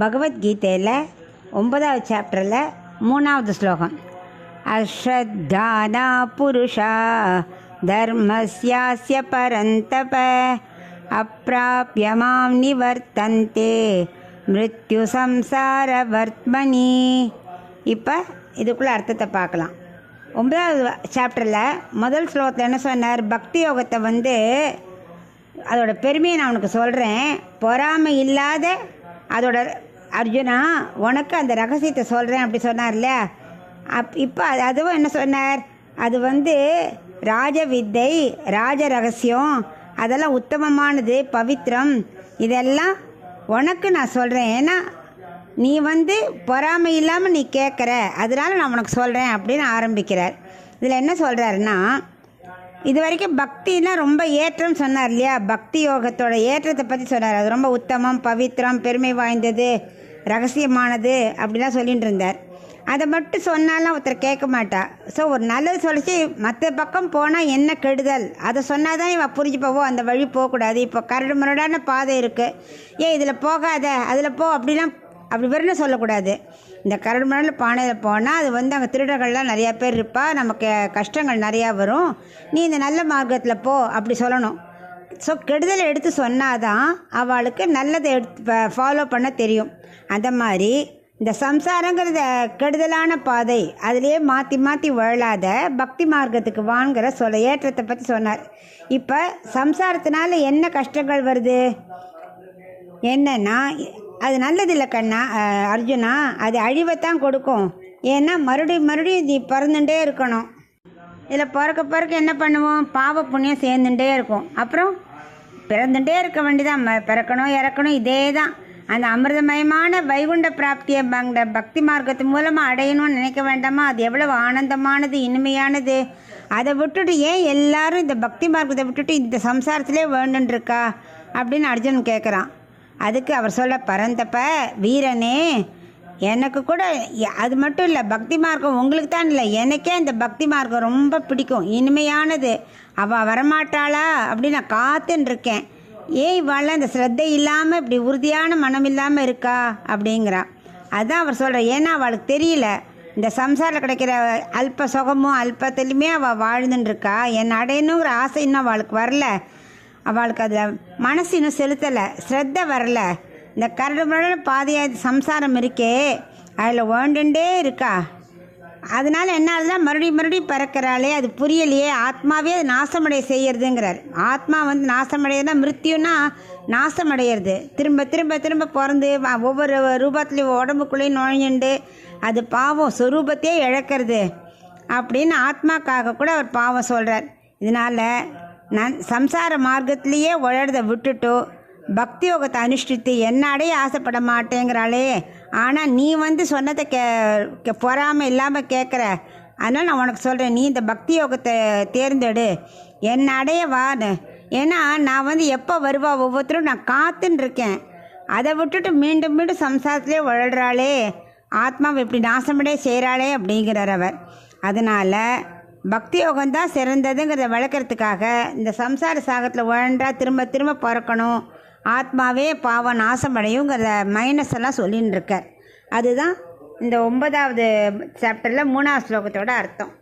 பகவத்கீதையில் 9வது சாப்டரில் 3வது ஸ்லோகம். அஸ்ரத்தானா புருஷா தர்மஸ்யாஸ்ய பரந்தப அப்ராப்ய மாம் நிவர்த்தந்தே மிருத்யு சம்சார வர்த்மனி. இப்போ இதுக்குள்ளே அர்த்தத்தை பார்க்கலாம். 9வது சாப்டரில் முதல் ஸ்லோகத்தில் என்ன சொன்னார்? பக்தி யோகத்தை அதோட பெருமையை நான் உனக்கு சொல்கிறேன், பொறாமை இல்லாத அதோட அர்ஜுனா உனக்கு அந்த ரகசியத்தை சொல்கிறேன் அப்படி சொன்னார் இல்லையா? இப்போ அதுவும் என்ன சொன்னார்? அது ராஜ வித்தை, ராஜ ரகசியம், அதெல்லாம் உத்தமமானது, பவித்திரம், இதெல்லாம் உனக்கு நான் சொல்கிறேன். ஏன்னா நீ பொறாமை இல்லாமல் நீ கேட்குற, அதனால நான் உனக்கு சொல்கிறேன் அப்படின்னு ஆரம்பிக்கிறார். இதில் என்ன சொல்கிறாருன்னா, இது வரைக்கும் பக்தின்னா ரொம்ப ஏற்றம் சொன்னார் இல்லையா? பக்தி யோகத்தோட ஏற்றத்தை பற்றி சொன்னார். அது ரொம்ப உத்தமம், பவித்திரம், பெருமை வாய்ந்தது, ரகசியமானது அப்படிலாம் சொல்லிகிட்டு இருந்தார். அதை மட்டும் சொன்னாலும் ஒருத்தர் கேட்க மாட்டா. ஸோ ஒரு நல்லது சொல்லிச்சு மற்ற பக்கம் போனால் என்ன கெடுதல் அதை சொன்னால் தான் இவன் புரிஞ்சுப்போவோ, அந்த வழி போகக்கூடாது. இப்போ கரடு முரடான பாதை இருக்குது, ஏன் இதில் போகாத அதில் போ அப்படிலாம் அப்படி வெறும் சொல்லக்கூடாது. இந்த கரடு முரடான பானையில் போனால் அது அங்கே திருடர்கள்லாம் நிறையா பேர் இருப்பா, நமக்கு கஷ்டங்கள் நிறையா வரும், நீ இந்த நல்ல மார்க்கத்தில் போ அப்படி சொல்லணும். ஸோ கெடுதலை எடுத்து சொன்னாதான் அவளுக்கு நல்லதை எடுத்து ஃபாலோ பண்ண தெரியும். அந்த மாதிரி இந்த சம்சாரங்கிறத கெடுதலான பாதை, அதிலே மாற்றி மாற்றி வாழாத பக்தி மார்க்கத்துக்கு வாங்கிற ஏற்றத்தை பற்றி சொன்னார். இப்போ சம்சாரத்தினால என்ன கஷ்டங்கள் வருது என்னன்னா, அது நல்லதில்லை கண்ணா அர்ஜுனா, அது அழிவைத்தான் கொடுக்கும். ஏன்னா மறுபடியும் நீ பிறந்துட்டே இருக்கணும். இதில் பிறக்க என்ன பண்ணுவோம்? பாவ புண்ணியம் சேர்ந்துட்டே இருக்கும். அப்புறம் பிறந்துட்டே இருக்க வேண்டிதான், பிறக்கணும் இறக்கணும், இதே தான். அந்த அமிர்தமயமான வைகுண்ட பிராப்தியை பக்தி மார்க்கத்து மூலமாக அடையணும்னு நினைக்க வேண்டாமா? அது எவ்வளவு ஆனந்தமானது, இனிமையானது. அதை விட்டுட்டு ஏன் எல்லாரும் இந்த பக்தி மார்க்கத்தை விட்டுட்டு இந்த சம்சாரத்திலே வேண்டுன்ருக்கா அப்படின்னு அர்ஜுனன் கேட்குறான். அதுக்கு அவர் சொல்ல, பரந்தப்ப வீரனே, எனக்கு கூட அது மட்டும் இல்லை, பக்தி மார்க்கம் உங்களுக்கு தான் இல்லை, எனக்கே அந்த பக்தி மார்க்கம் ரொம்ப பிடிக்கும், இனிமையானது. அவள் வரமாட்டாளா அப்படின்னு நான் காத்துன்னு இருக்கேன். ஏன் இவாள் அந்த ஸ்ரத்தை இல்லாமல் இப்படி உறுதியான மனம் இல்லாமல் இருக்கா அப்படிங்கிறான். அதுதான் அவர் சொல்கிறார். ஏன்னா அவளுக்கு தெரியல, இந்த சம்சாரில் கிடைக்கிற அல்ப சுகமும் அல்பத்திலுமே அவள் வாழ்ந்துட்டுருக்கா. என்னை அடையணுங்கிற ஆசை இன்னும் அவளுக்கு வரல, அவளுக்கு அதில் மனசு இன்னும் செலுத்தலை, ஸ்ரத்தை வரல. இந்த கரடு முரடான பாதையாக சம்சாரம் இருக்கே, அதில் வேண்டுண்டே இருக்கா. அதனால் என்ன ஆகுதுன்னா மறுபடியும் பிறக்கிறாளே, அது புரியலையே. ஆத்மாவே அது நாசமடைய செய்யறதுங்கிறார். ஆத்மா நாசமடையதுன்னா, மிருத்யுன்னா நாசமடையிறது, திரும்ப திரும்ப திரும்ப பிறந்து ஒவ்வொரு ரூபத்துலேயும் உடம்புக்குள்ளேயும் நுழைஞ்சுண்டு அது பாவம் சொரூபத்தையே இழக்கிறது அப்படின்னு ஆத்மாக்காக கூட அவர் பாவம் சொல்கிறார். இதனால் சம்சார மார்க்கத்திலேயே உழறதை விட்டுட்டோ பக்தி யோகத்தை அனுஷ்டித்து என்ன அடைய ஆசைப்பட மாட்டேங்கிறாளே. ஆனால் நீ சொன்னதை பொறாமல் இல்லாமல் கேட்குற, அதனால் நான் உனக்கு சொல்கிறேன், நீ இந்த பக்தி யோகத்தை தேர்ந்தெடு, என்ன அடைய வான்னு. ஏன்னா நான் எப்போ வருவா ஒவ்வொருத்தரும் நான் காத்துன்னு இருக்கேன். அதை விட்டுட்டு மீண்டும் மீண்டும் சம்சாரத்திலே உழறாளே, ஆத்மாவை இப்படி நாசமடைய செய்கிறாளே அப்படிங்கிறார் அவர். அதனால் பக்தி யோகம்தான் சிறந்ததுங்கிறத விளக்கிறதுக்காக இந்த சம்சார சாகத்தில் உழன்றா திரும்ப திரும்ப பிறக்கணும், ஆத்மாவே பாவம் நாசமடையுங்கிற மைனஸ் எல்லாம் சொல்லின்னு இருக்கார். அதுதான் இந்த 9வது சாப்டரில் 3வது ஸ்லோகத்தோட அர்த்தம்.